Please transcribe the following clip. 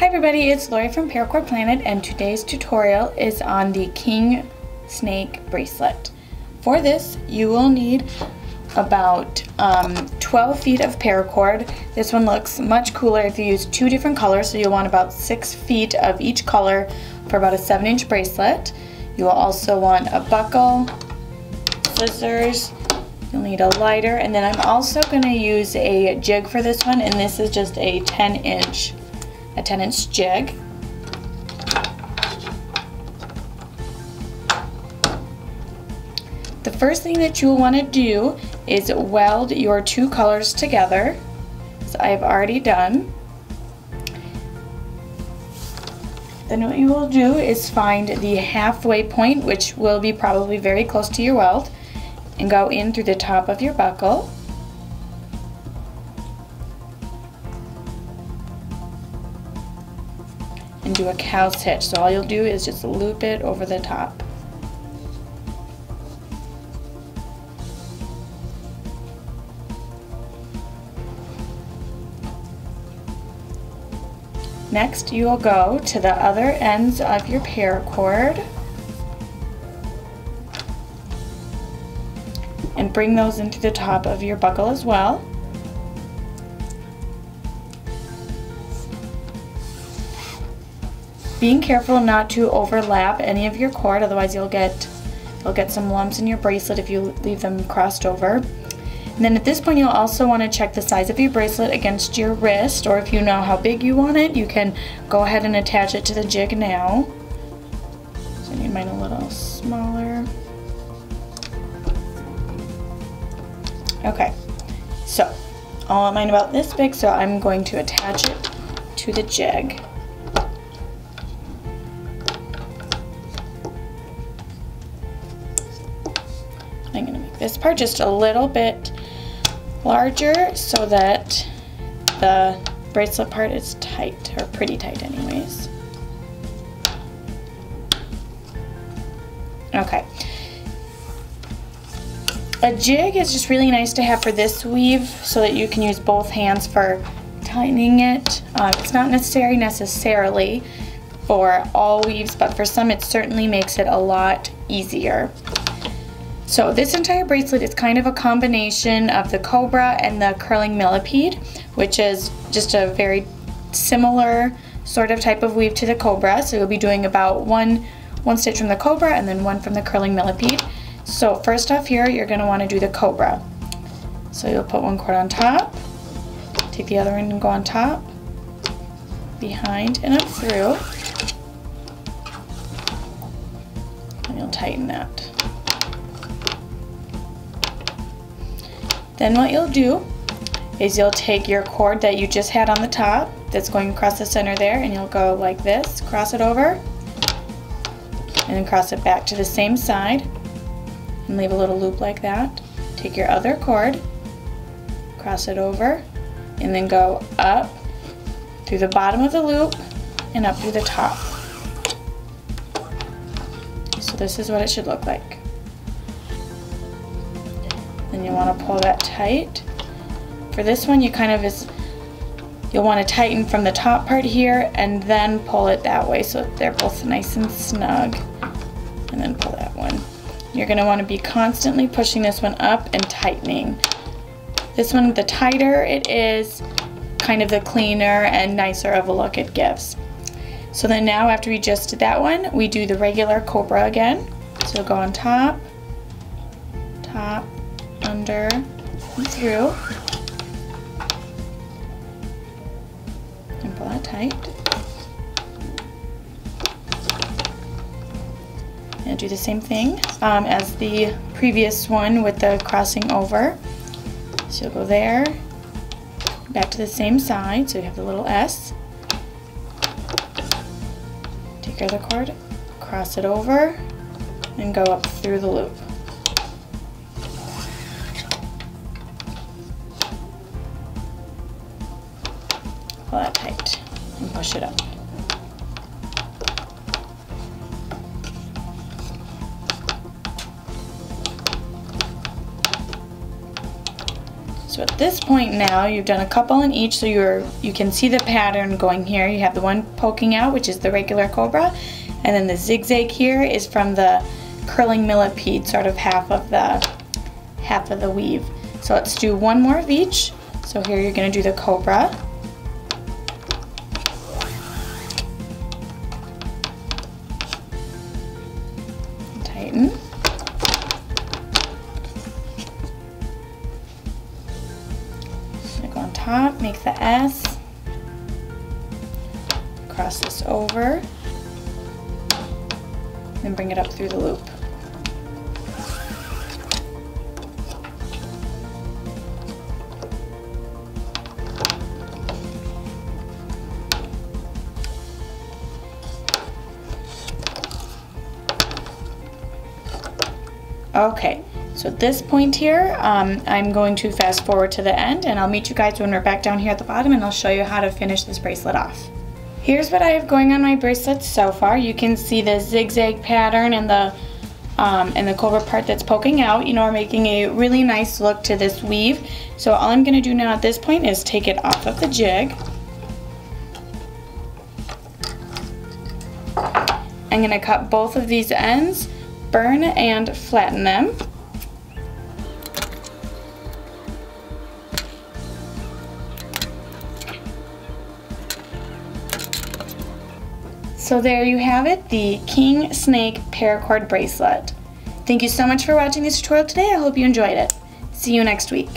everybody, it's Lori from Paracord Planet, and today's tutorial is on the King Snake bracelet. For this, you will need about 12 feet of paracord. This one looks much cooler if you use two different colors, so you'll want about 6 feet of each color for about a 7-inch bracelet. You will also want a buckle, scissors, you'll need a lighter, and then I'm also going to use a jig for this one, and this is just a 10-inch jig. The first thing that you'll want to do is weld your two colors together, as I've already done. Then what you will do is find the halfway point, which will be probably very close to your weld, and go in through the top of your buckle. And do a cow's hitch. So all you'll do is just loop it over the top. Next, you will go to the other ends of your paracord and bring those into the top of your buckle as well. Being careful not to overlap any of your cord, otherwise you'll get some lumps in your bracelet if you leave them crossed over. And then at this point you'll also want to check the size of your bracelet against your wrist, or if you know how big you want it, you can go ahead and attach it to the jig now. So I need mine a little smaller. Okay, so I want mine about this big, so I'm going to attach it to the jig. I'm going to make this part just a little bit larger so that the bracelet part is tight, or pretty tight anyways. Okay. A jig is just really nice to have for this weave so that you can use both hands for tightening it. It's not necessarily for all weaves, but for some it certainly makes it a lot easier. So this entire bracelet is kind of a combination of the cobra and the curling millipede, which is just a very similar sort of type of weave to the cobra. So you'll be doing about one stitch from the cobra and then one from the curling millipede. So first off here, you're going to want to do the cobra. So you'll put one cord on top, take the other one and go on top, behind and up through, and you'll tighten that. Then what you'll do is you'll take your cord that you just had on the top that's going across the center there, and you'll go like this, cross it over, and then cross it back to the same side and leave a little loop like that. Take your other cord, cross it over, and then go up through the bottom of the loop and up through the top. So this is what it should look like. Then you want to pull that tight. For this one, you'll want to tighten from the top part here and then pull it that way so they're both nice and snug. And then pull that one. You're going to want to be constantly pushing this one up and tightening. This one, the tighter it is, kind of the cleaner and nicer of a look it gives. So then now after we just did that one, we do the regular cobra again. So go on top, top, under, and through, and pull that tight. And do the same thing as the previous one with the crossing over. So you'll go there, back to the same side, so you have the little S. Take your other cord, cross it over, and go up through the loop. Pull that tight and push it up. So at this point now, you've done a couple in each, so you can see the pattern going here. You have the one poking out, which is the regular cobra, and then the zigzag here is from the curling millipede, sort of half of the weave. So let's do one more of each. So here you're going to do the cobra. Tighten. Go on top, make the S, cross this over, and bring it up through the loop. Okay, so at this point here, I'm going to fast forward to the end, and I'll meet you guys when we're back down here at the bottom, and I'll show you how to finish this bracelet off. Here's what I have going on my bracelet so far. You can see the zigzag pattern and the cobra part that's poking out. You know, we're making a really nice look to this weave. So all I'm going to do now at this point is take it off of the jig. I'm going to cut both of these ends, burn and flatten them. So there you have it, the King Snake Paracord Bracelet. Thank you so much for watching this tutorial today. I hope you enjoyed it. See you next week.